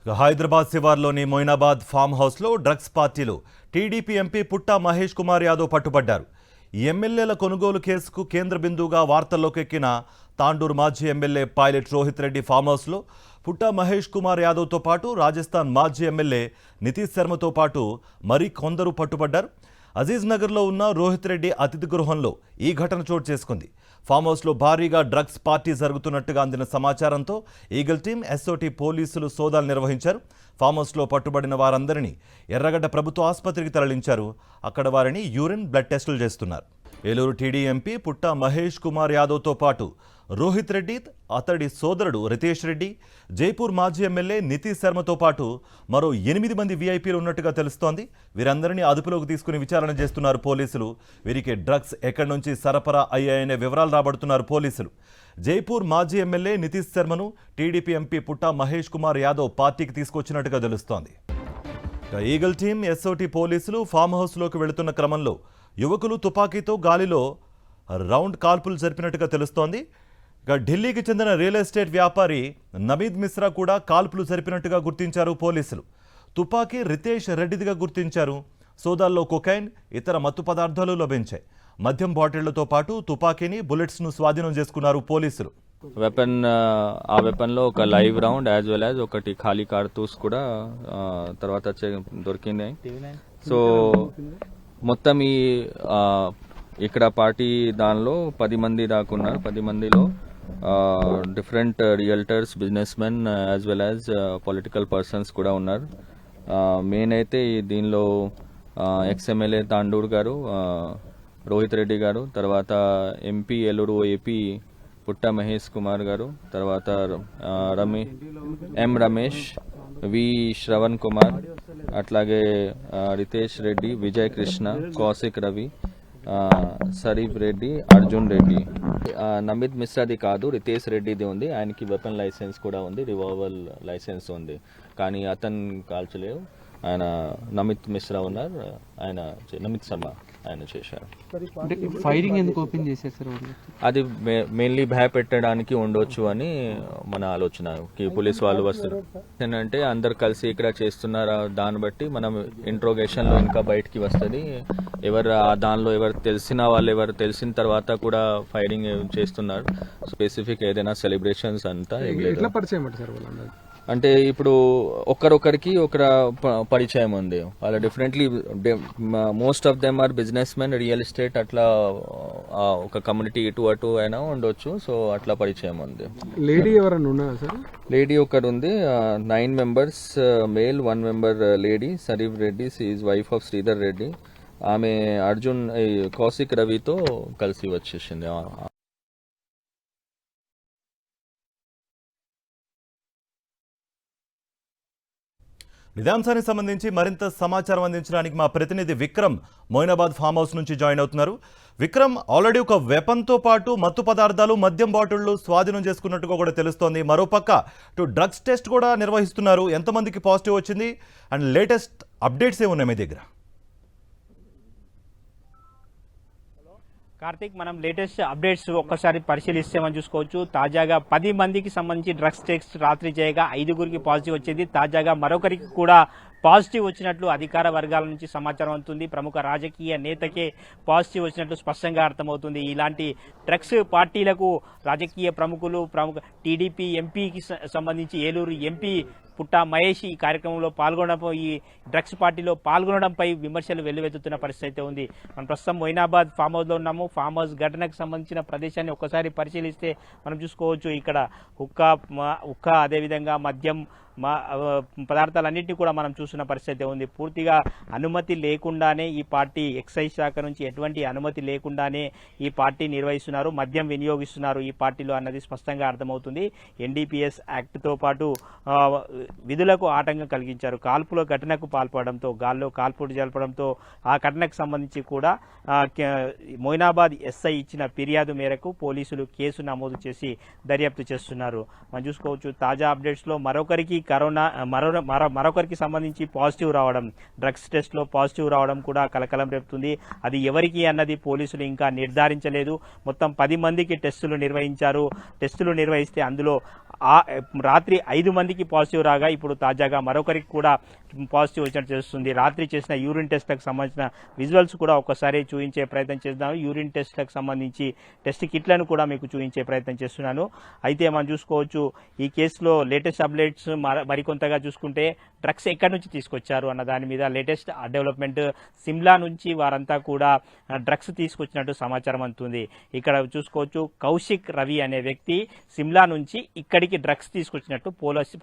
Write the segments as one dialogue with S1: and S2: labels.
S1: హైదరాబాద్ శివార్లోని మొయినాబాద్ ఫామ్ హౌస్లో డ్రగ్స్ పార్టీలు టీడీపీ ఎంపీ పుట్టా మహేష్ కుమార్ యాదవ్ పట్టుబడ్డారు. ఎమ్మెల్యేల కొనుగోలు కేసుకు కేంద్ర బిందువుగా వార్తల్లోకి ఎక్కిన తాండూరు మాజీ MLA pilot Rohit Reddy farm హౌస్లో పుట్టా మహేష్ కుమార్ యాదవ్తో పాటు రాజస్థాన్ మాజీ ఎమ్మెల్యే నితీష్ శర్మతో పాటు మరి కొందరు పట్టుబడ్డారు. అజీజ్ నగర్లో ఉన్న రోహిత్ రెడ్డి అతిథి గృహంలో ఈ ఘటన చోటు చేసుకుంది. ఫామ్ హౌస్లో భారీగా డ్రగ్స్ పార్టీ జరుగుతున్నట్టుగా అందిన సమాచారంతో ఈగల్ టీం, ఎస్ఓటీ పోలీసులు సోదాలు నిర్వహించారు. ఫామ్ హౌస్లో పట్టుబడిన వారందరినీ ఎర్రగడ్డ ప్రభుత్వ ఆసుపత్రికి తరలించారు. అక్కడ వారిని యూరిన్, బ్లడ్ టెస్టులు చేస్తున్నారు. ఏలూరు టీడీ ఎంపీ పుట్టా మహేష్ కుమార్ యాదవ్తో పాటు రోహిత్ రెడ్డి, అతడి సోదరుడు రితేష్ రెడ్డి, జైపూర్ మాజీ ఎమ్మెల్యే నితీష్ శర్మతో పాటు మరో 8 మంది వీఐపీలు ఉన్నట్టుగా తెలుస్తోంది. వీరందరినీ అదుపులోకి తీసుకుని విచారణ చేస్తున్నారు పోలీసులు. వీరికి డ్రగ్స్ ఎక్కడి నుంచి సరఫరా అయ్యాయనే వివరాలు రాబడుతున్నారు పోలీసులు. జైపూర్ మాజీ MLA Nitish శర్మను TDP MP Putta Mahesh Kumar Yadav పార్టీకి తీసుకొచ్చినట్టుగా తెలుస్తోంది. ఈగల్ టీం, ఎస్ఓటీ పోలీసులు ఫామ్ హౌస్లోకి వెళుతున్న క్రమంలో యువకులు తుపాకీతో గాలిలో రౌండ్ కాల్పులు జరిపినట్టుగా తెలుస్తోంది. ఢిల్లీకి చెందిన రియల్ ఎస్టేట్ వ్యాపారి నమీద్ మిశ్రా కూడా కాల్పులు జరిపినట్టుగా గుర్తించారు పోలీసులు. తుపాకీ రితేష్ రెడ్డిదిగా గుర్తించారు. సోదాల్లో కొకైన్, ఇతర మత్తు పదార్థాలు లభించాయి. మద్యం బాటిళ్లతో పాటు తుపాకీని, బుల్లెట్స్ను స్వాధీనం చేసుకున్నారు పోలీసులు.
S2: ఆ వెపన్లో ఒక live round as well as ఒకటి ఖాళీ కార్తూస్ కూడా తర్వాత దొరికింది. సో మొత్తం ఈ ఇక్కడ పార్టీ దానిలో 10 మంది దాకా ఉన్నారు. 10 మందిలో different realtors, business men as well as political persons కూడా ఉన్నారు. మెయిన్ అయితే దీనిలో ఎక్స్ఎమ్మెల్యే తాండూర్ గారు, రోహిత్ రెడ్డి గారు, తర్వాత ఎంపీ ఏలూరు ఏపీ పుట్టా మహేష్ కుమార్ గారు, తర్వాత ఎం రమేష్, వి శ్రవణ్ కుమార్, అట్లాగే రితేష్ రెడ్డి, విజయ్ కృష్ణ, కౌశిక్ రవి, సరీఫ్ రెడ్డి, అర్జున్ రెడ్డి. నమిత్ మిశ్రాది కాదు, రితేష్ రెడ్డిది ఉంది. ఆయనకి వెపన్ లైసెన్స్ కూడా ఉంది, రివాల్వర్ లైసెన్స్ ఉంది. కానీ అతను కాల్చలేవు. ఆయన నమిత్ మిశ్రా ఉన్నారు, ఆయన నమిత్ శర్మ ఆయన చేశారు.
S3: ఫైరింగ్ ఎందుకు ఓపెన్ చేశారు సార్?
S2: అది మెయిన్లీ భయపెట్టడానికి ఉండొచ్చు అని మన ఆలోచన. పోలీస్ వాళ్ళు వస్తారు ఏంటంటే అందరు కలిసి ఇక్కడ చేస్తున్నారు. దాన్ని బట్టి మనం ఇంట్రోగేషన్ లో ఇంకా బయటికి వస్తుంది. దానిలో ఎవరు తెలిసిన వాళ్ళు, ఎవరు తెలిసిన తర్వాత కూడా ఫైరింగ్ చేస్తున్నారు. స్పెసిఫిక్ ఏదైనా సెలబ్రేషన్స్ అంతా అంటే ఇప్పుడు ఒకరొకరికి పరిచయం ఉంది. వాళ్ళ differently most of them are businessmen, real estate, అట్లా ఒక కమ్యూనిటీ ఇటు అటు అయినా ఉండొచ్చు. సో అట్లా పరిచయం ఉంది.
S3: లేడీ ఎవరన్నా ఉన్నారా సార్?
S2: లేడీ ఒకటి ఉంది. 9 members మేల్, 1 member లేడీ. సరీఫ్ Reddy is wife of Sridhar Reddy. ఆమె అర్జున్, కౌశిక్ రవితో కలిసి వచ్చేసింది.
S1: నిజాంశానికి సంబంధించి మరింత సమాచారం అందించడానికి మా ప్రతినిధి విక్రమ్ మొయినాబాద్ ఫామ్ హౌస్ నుంచి జాయిన్ అవుతున్నారు. విక్రమ్, ఆల్రెడీ ఒక వెపన్తో పాటు మత్తు పదార్థాలు, మద్యం బాటిళ్లు స్వాధీనం చేసుకున్నట్టుగా కూడా తెలుస్తోంది. మరోపక్క డ్రగ్స్ టెస్ట్ కూడా నిర్వహిస్తున్నారు. ఎంతమందికి పాజిటివ్ వచ్చింది అండ్ లేటెస్ట్ అప్డేట్స్ ఏమున్నాయి మీ దగ్గర?
S4: కార్తిక్, మనం లేటెస్ట్ అప్డేట్స్ ఒక్కసారి పరిశీలిస్తే మనం చూసుకోవచ్చు. తాజాగా 10 మందికి సంబంధించి డ్రగ్స్ టెస్ట్ రాత్రి చేయగా 5గురికి పాజిటివ్ వచ్చింది. తాజాగా మరొకరికి కూడా పాజిటివ్ వచ్చినట్లు అధికార వర్గాల నుంచి సమాచారం అవుతుంది. ప్రముఖ రాజకీయ నేతకే పాజిటివ్ వచ్చినట్లు స్పష్టంగా అర్థమవుతుంది. ఇలాంటి డ్రగ్స్ పార్టీలకు రాజకీయ ప్రముఖులు, టీడీపీ ఎంపీకి సంబంధించి ఏలూరు ఎంపీ పుట్టా మహేష్ ఈ కార్యక్రమంలో పాల్గొనడం, ఈ డ్రగ్స్ పార్టీలో పాల్గొనడంపై విమర్శలు వెల్లువెత్తుతున్న పరిస్థితి ఉంది. మనం ప్రస్తుతం మొయినాబాద్ ఫామ్ హౌస్లో ఉన్నాము. ఫామ్ హౌస్ ఘటనకు సంబంధించిన ప్రదేశాన్ని ఒక్కసారి పరిశీలిస్తే మనం చూసుకోవచ్చు. ఇక్కడ హుక్కా అదేవిధంగా మద్యం పదార్థాలన్నింటినీ కూడా మనం చూస్తున్న పరిస్థితి ఉంది. పూర్తిగా అనుమతి లేకుండానే ఈ పార్టీ, ఎక్సైజ్ శాఖ నుంచి ఎటువంటి అనుమతి లేకుండానే ఈ పార్టీ నిర్వహిస్తున్నారు, మద్యం వినియోగిస్తున్నారు ఈ పార్టీలో అన్నది స్పష్టంగా అర్థమవుతుంది. ఎన్డీపీఎస్ యాక్ట్తో పాటు విధులకు ఆటంకం కలిగించారు. కాల్పుల ఘటనకు పాల్పడడంతో, గాల్లో కాల్పులు జరపడంతో ఆ ఘటనకు సంబంధించి కూడా మొయినాబాద్ ఎస్ఐ ఇచ్చిన ఫిర్యాదు మేరకు పోలీసులు కేసు నమోదు చేసి దర్యాప్తు చేస్తున్నారు. మనం చూసుకోవచ్చు. తాజా అప్డేట్స్లో మరొకరికి కరోనా మరొకరికి సంబంధించి పాజిటివ్ రావడం, డ్రగ్స్ టెస్ట్లో పాజిటివ్ రావడం కూడా కలకలం రేపుతుంది. అది ఎవరికి అన్నది పోలీసులు ఇంకా నిర్ధారించలేదు. మొత్తం 10 మందికి టెస్టులు నిర్వహించారు. టెస్టులు నిర్వహిస్తే అందులో రాత్రి 5 మందికి పాజిటివ్ రాగా ఇప్పుడు తాజాగా మరొకరికి కూడా పాజిటివ్ వచ్చినట్టు తెలుస్తుంది. రాత్రి చేసిన యూరిన్ టెస్ట్లకు సంబంధించిన విజువల్స్ కూడా ఒకసారి చూపించే ప్రయత్నం చేస్తున్నాను. యూరిన్ టెస్ట్లకు సంబంధించి టెస్ట్ కిట్లను కూడా మీకు చూపించే ప్రయత్నం చేస్తున్నాను. అయితే మనం చూసుకోవచ్చు ఈ కేసులో లేటెస్ట్ అప్డేట్స్ మరికొంతగా చూసుకుంటే డ్రగ్స్ ఎక్కడి నుంచి తీసుకొచ్చారు అన్న దాని మీద లేటెస్ట్ డెవలప్మెంట్. సిమ్లా నుంచి వారంతా కూడా డ్రగ్స్ తీసుకొచ్చినట్టు సమాచారం అందుతుంది. ఇక్కడ చూసుకోవచ్చు కౌశిక్ రవి అనే వ్యక్తి సిమ్లా నుంచి ఇక్కడికి డ్రగ్స్ తీసుకొచ్చినట్టు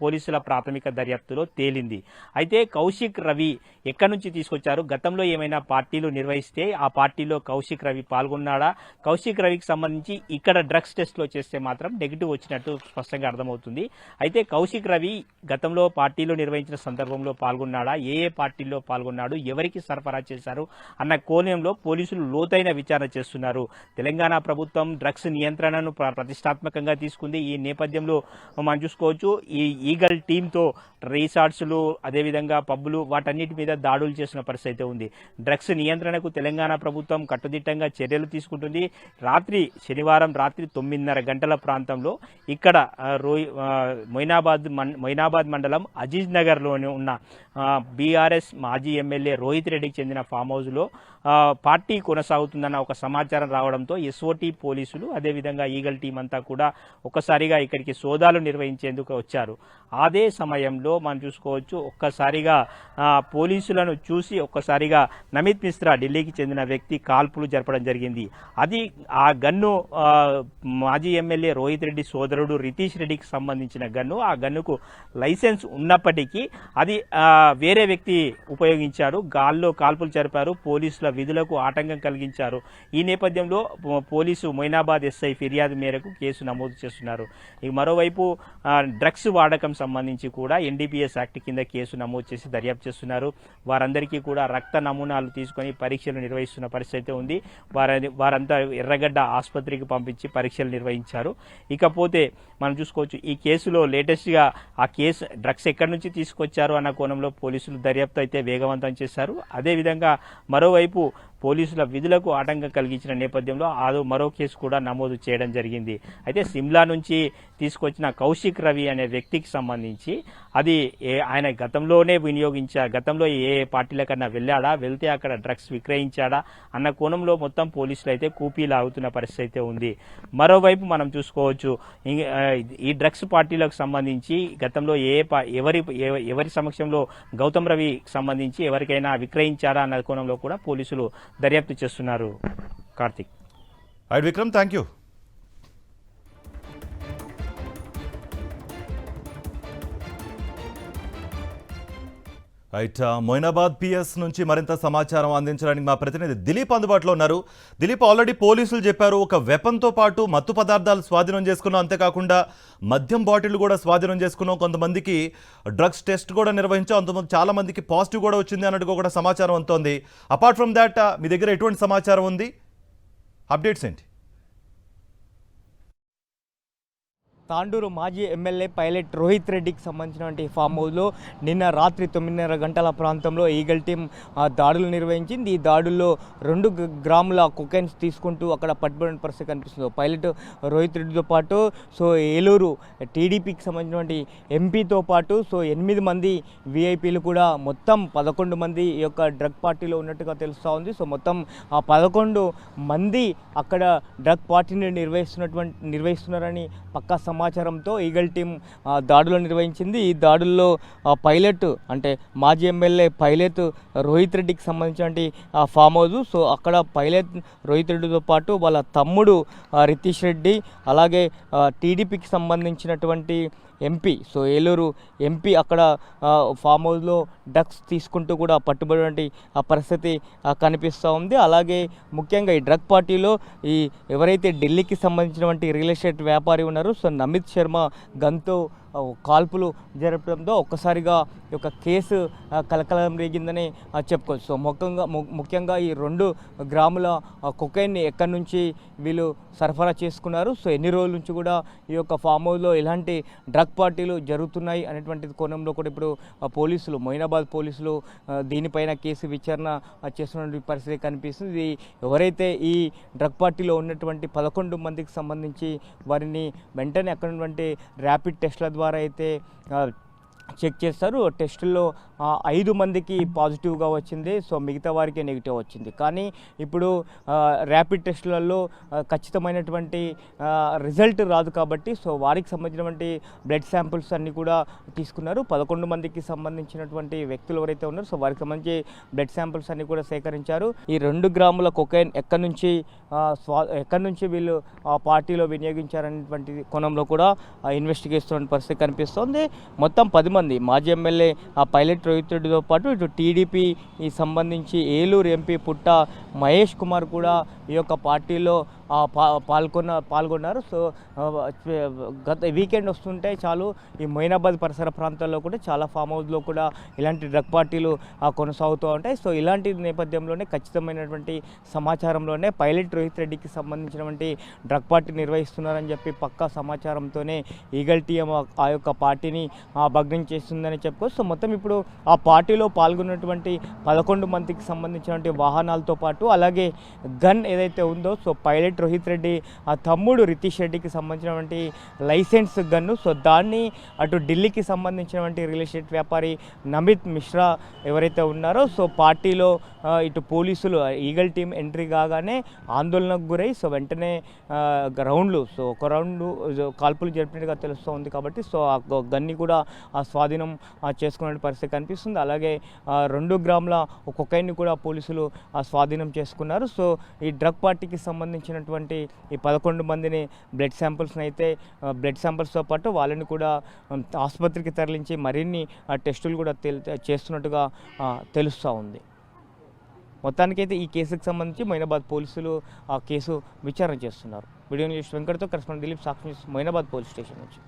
S4: పోలీసుల ప్రాథమిక దర్యాప్తులో తేలింది. అయితే కౌశిక్ రవి ఎక్కడి నుంచి తీసుకొచ్చారు, గతంలో ఏమైనా పార్టీలు నిర్వహిస్తే ఆ పార్టీలో కౌశిక్ రవి పాల్గొన్నాడా, కౌశిక్ రవికి సంబంధించి ఇక్కడ డ్రగ్స్ టెస్ట్లో చేస్తే మాత్రం నెగిటివ్ వచ్చినట్టు స్పష్టంగా అర్థమవుతుంది. అయితే కౌశిక్ రవి గతంలో పార్టీలు నిర్వహించిన సందర్భంలో పాల్గొన్నాడా, ఏ పార్టీల్లో పాల్గొన్నాడు, ఎవరికి సరఫరా చేశారు అన్న కోణంలో పోలీసులు లోతైన విచారణ చేస్తున్నారు. తెలంగాణ ప్రభుత్వం డ్రగ్స్ నియంత్రణను ప్రతిష్టాత్మకంగా తీసుకుంది. ఈ నేపథ్యంలో మనం చూసుకోవచ్చు ఈ ఈగల్ టీంతో రిసార్ట్స్లు అదేవిధంగా పబ్బులు వాటన్నిటి మీద దాడులు చేసిన పరిస్థితి ఉంది. డ్రగ్స్ నియంత్రణకు తెలంగాణ ప్రభుత్వం కట్టుదిట్టంగా చర్యలు తీసుకుంటుంది. శనివారం రాత్రి 9:30 గంటల ప్రాంతంలో ఇక్కడ మొయినాబాద్ మండలం అజీజ్ నగర్లోని ఉన్న బీఆర్ఎస్ మాజీ ఎమ్మెల్యే రోహిత్ రెడ్డికి చెందిన ఫామ్ హౌస్లో పార్టీ కొనసాగుతుందన్న ఒక సమాచారం రావడంతో ఎస్ఓటీ పోలీసులు అదేవిధంగా ఈగల్ టీం అంతా కూడా ఒక్కసారిగా ఇక్కడికి సోదాలు నిర్వహించేందుకు వచ్చారు. అదే సమయంలో మనం చూసుకోవచ్చు ఒక్కసారిగా పోలీసులను చూసి ఒక్కసారిగా నమిత్ మిశ్రా ఢిల్లీకి చెందిన వ్యక్తి కాల్పులు జరపడం జరిగింది. అది ఆ గన్ను మాజీ ఎమ్మెల్యే రోహిత్ రెడ్డి సోదరుడు రితీష్ రెడ్డికి సంబంధించిన గన్ను. ఆ గన్నుకు లైసెన్స్ ఉన్నప్పటికీ అది వేరే వ్యక్తి ఉపయోగించారు. గాల్లో కాల్పులు జరిపారు. పోలీసుల విధులకు ఆటంకం కలిగించారు. ఈ నేపథ్యంలో పోలీసు మొయినాబాద్ ఎస్ఐ ఫిర్యాదు మేరకు కేసు నమోదు చేస్తున్నారు. ఇక మరోవైపు డ్రగ్స్ వాడకం సంబంధించి కూడా ఎన్డీపీఎస్ యాక్ట్ కింద కేసు నమోదు చేసి దర్యాప్తు చేస్తున్నారు. వారందరికీ కూడా రక్త నమూనాలు తీసుకొని పరీక్షలు నిర్వహిస్తున్న పరిస్థితి ఉంది. వారంతా ఎర్రగడ్డ ఆసుపత్రికి పంపించి పరీక్షలు నిర్వహించారు. ఇకపోతే మనం చూసుకోవచ్చు ఈ కేసులో లేటెస్ట్గా ఆ కేసు డ్రగ్స్ ఎక్కడి నుంచి తీసుకొచ్చారు అన్న కోణంలో పోలీసులు దర్యాప్తు అయితే వేగవంతం చేశారు. అదేవిధంగా మరోవైపు పోలీసుల విధులకు ఆటంకం కలిగించిన నేపథ్యంలో మరో కేసు కూడా నమోదు చేయడం జరిగింది. అయితే సిమ్లా నుంచి తీసుకొచ్చిన కౌశిక్ రవి అనే వ్యక్తికి సంబంధించి అది ఆయన గతంలో ఏ పార్టీల కన్నా వెళ్తే అక్కడ డ్రగ్స్ విక్రయించాడా అన్న కోణంలో మొత్తం పోలీసులు అయితే కూపీలాగుతున్న పరిస్థితి అయితే ఉంది. మరోవైపు మనం చూసుకోవచ్చు ఈ డ్రగ్స్ పార్టీలకు సంబంధించి గతంలో ఎవరి సమక్షంలో గౌతమ్ రవికి సంబంధించి ఎవరికైనా విక్రయించాడా అన్న కోణంలో కూడా పోలీసులు దర్యాప్తు చేస్తున్నారు. Karthik.
S1: Vikram, thank you. Right, Moinabad PS నుంచి మరింత సమాచారం అందించడానికి మా ప్రతినిధి దిలీప్ అందుబాటులో ఉన్నారు. దిలీప్, ఆల్రెడీ పోలీసులు చెప్పారు ఒక వెపన్తో పాటు మత్తు పదార్థాలు స్వాధీనం చేసుకున్నాం, అంతేకాకుండా మద్యం బాటిల్ కూడా స్వాధీనం చేసుకున్నాం, కొంతమందికి డ్రగ్స్ టెస్ట్ కూడా నిర్వహించాం, అంతమంది చాలా మందికి పాజిటివ్ కూడా వచ్చింది అన్నట్టుగా కూడా సమాచారం అందుతోంది. అపార్ట్ ఫ్రమ్ దాట్ మీ దగ్గర ఎటువంటి సమాచారం ఉంది, అప్డేట్స్ ఏంటి?
S5: తాండూరు మాజీ ఎమ్మెల్యే పైలట్ రోహిత్ రెడ్డికి సంబంధించినటువంటి ఫామ్ హౌస్లో నిన్న రాత్రి 9:30 గంటల ప్రాంతంలో ఈగల్ టీం దాడులు నిర్వహించింది. ఈ దాడుల్లో 2 గ్రాముల కొకైన్స్ తీసుకుంటూ అక్కడ పట్టుబడిన పరిస్థితి కనిపిస్తుంది. పైలట్ రోహిత్ రెడ్డితో పాటు ఏలూరు టీడీపీకి సంబంధించినటువంటి ఎంపీతో పాటు 8 మంది విఐపీలు కూడా మొత్తం 11 మంది ఈ యొక్క డ్రగ్ పార్టీలో ఉన్నట్టుగా తెలుస్తూ ఉంది. మొత్తం ఆ 11 మంది అక్కడ డ్రగ్ పార్టీని నిర్వహిస్తున్నారని పక్కా సమాచారంతో ఈగల్ టీం దాడులు నిర్వహించింది. ఈ దాడుల్లో పైలట్ అంటే మాజీ ఎమ్మెల్యే పైలట్ రోహిత్ రెడ్డికి సంబంధించినటువంటి ఫామ్ హౌస్. అక్కడ పైలట్ రోహిత్ రెడ్డితో పాటు వాళ్ళ తమ్ముడు రితీష్ రెడ్డి, అలాగే టీడీపీకి సంబంధించినటువంటి ఎంపీ ఏలూరు ఎంపీ అక్కడ ఫామ్ హౌస్లో డ్రగ్స్ తీసుకుంటూ కూడా పట్టుబడినటువంటి పరిస్థితి కనిపిస్తూ ఉంది. అలాగే ముఖ్యంగా ఈ డ్రగ్ పార్టీలో ఎవరైతే ఢిల్లీకి సంబంధించినటువంటి రియల్ ఎస్టేట్ వ్యాపారి ఉన్నారో నమిత్ శర్మ గన్తో కాల్పులు జరపడంతో ఒక్కసారిగా ఈ యొక్క కేసు కలకలం రేగిందని చెప్పుకోవచ్చు. సో ముఖ్యంగా ఈ 2 గ్రాముల కొకైన్ని ఎక్కడి నుంచి వీళ్ళు సరఫరా చేసుకున్నారు, సో ఎన్ని రోజుల నుంచి కూడా ఈ యొక్క ఫామ్ హౌస్లో ఎలాంటి డ్రగ్ పార్టీలు జరుగుతున్నాయి అనేటువంటి కోణంలో కూడా ఇప్పుడు పోలీసులు, మొయినాబాద్ పోలీసులు దీనిపైన కేసు విచారణ చేస్తున్న పరిస్థితి కనిపిస్తుంది. ఎవరైతే ఈ డ్రగ్ పార్టీలో ఉన్నటువంటి 11 మందికి సంబంధించి వారిని వెంటనే అక్కడ ఉన్నటువంటి ర్యాపిడ్ టెస్ట్ల ద్వారా అయితే చెక్ చేస్తారు. టెస్టుల్లో 5 మందికి పాజిటివ్గా వచ్చింది, సో మిగతా వారికి నెగిటివ్ వచ్చింది. కానీ ఇప్పుడు ర్యాపిడ్ టెస్టులలో ఖచ్చితమైనటువంటి రిజల్ట్ రాదు కాబట్టి సో వారికి సంబంధించినటువంటి బ్లడ్ శాంపిల్స్ అన్నీ కూడా తీసుకున్నారు. 11 మందికి సంబంధించినటువంటి వ్యక్తులు ఎవరైతే ఉన్నారో సో వారికి సంబంధించి బ్లడ్ శాంపిల్స్ అన్నీ కూడా సేకరించారు. ఈ 2 గ్రాముల కొకైన్ ఎక్కడి నుంచి వీళ్ళు ఆ పార్టీలో వినియోగించారనేటువంటి కోణంలో కూడా ఇన్వెస్టిగేషన్ పరిస్థితి కనిపిస్తోంది. మొత్తం 10 మంది మాజీ ఎమ్మెల్యే పైలట్ రోహిత్ రెడ్డితో పాటు ఇటు టీడీపీ సంబంధించి ఏలూరు ఎంపీ పుట్ట మహేష్ కుమార్ కూడా ఈ యొక్క పార్టీలో పాల్గొన్నారు. సో గత వీకెండ్ వస్తుంటే చాలు ఈ మొయినాబాద్ పరిసర ప్రాంతాల్లో కూడా చాలా ఫామ్ హౌస్లో కూడా ఇలాంటి డ్రగ్ పార్టీలు కొనసాగుతూ ఉంటాయి. సో ఇలాంటి నేపథ్యంలోనే ఖచ్చితమైనటువంటి సమాచారంలోనే పైలట్ రోహిత్ రెడ్డికి సంబంధించినటువంటి డ్రగ్ పార్టీ నిర్వహిస్తున్నారని చెప్పి పక్కా సమాచారంతోనే ఈగల్ టీఎం ఆ యొక్క పార్టీని భగ్నం చేస్తుందని చెప్పుకోవచ్చు. సో మొత్తం ఇప్పుడు ఆ పార్టీలో పాల్గొన్నటువంటి 11 మందికి సంబంధించినటువంటి వాహనాలతో పాటు అలాగే గన్ ఏదైతే ఉందో సో పైలట్ రోహిత్ రెడ్డి ఆ తమ్ముడు రితీష్ రెడ్డికి సంబంధించినటువంటి లైసెన్స్ గన్ను, సో దాన్ని అటు ఢిల్లీకి సంబంధించినటువంటి రియల్ ఎస్టేట్ వ్యాపారి నమిత్ మిశ్రా ఎవరైతే ఉన్నారో సో పార్టీలో ఇటు పోలీసులు ఈగల్ టీం ఎంట్రీ కాగానే ఆందోళనకు గురై సో వెంటనే రౌండ్లు సో ఒక రౌండ్ కాల్పులు జరిపినట్టుగా తెలుస్తూ ఉంది. కాబట్టి సో ఆ గన్ని కూడా స్వాధీనం చేసుకునే పరిస్థితి కనిపిస్తుంది. అలాగే 2 గ్రాముల కొకైన్ని కూడా పోలీసులు స్వాధీనం చేసుకున్నారు. సో ఈ డ్రగ్ పార్టీకి సంబంధించినటువంటి ఈ 11 మందిని బ్లడ్ శాంపిల్స్తో పాటు వాళ్ళని కూడా ఆసుపత్రికి తరలించి మరిన్ని టెస్టులు కూడా చేస్తున్నట్టుగా తెలుస్తూ ఉంది. మొత్తానికైతే ఈ కేసుకు సంబంధించి మొయినాబాద్ పోలీసులు ఆ కేసు విచారణ చేస్తున్నారు. వీడియో న్యూస్ వెంకటతో కరెస్పాండెంట్ దిలీప్, సాక్షి న్యూస్, మొయినాబాద్ పోలీస్ స్టేషన్ నుంచి.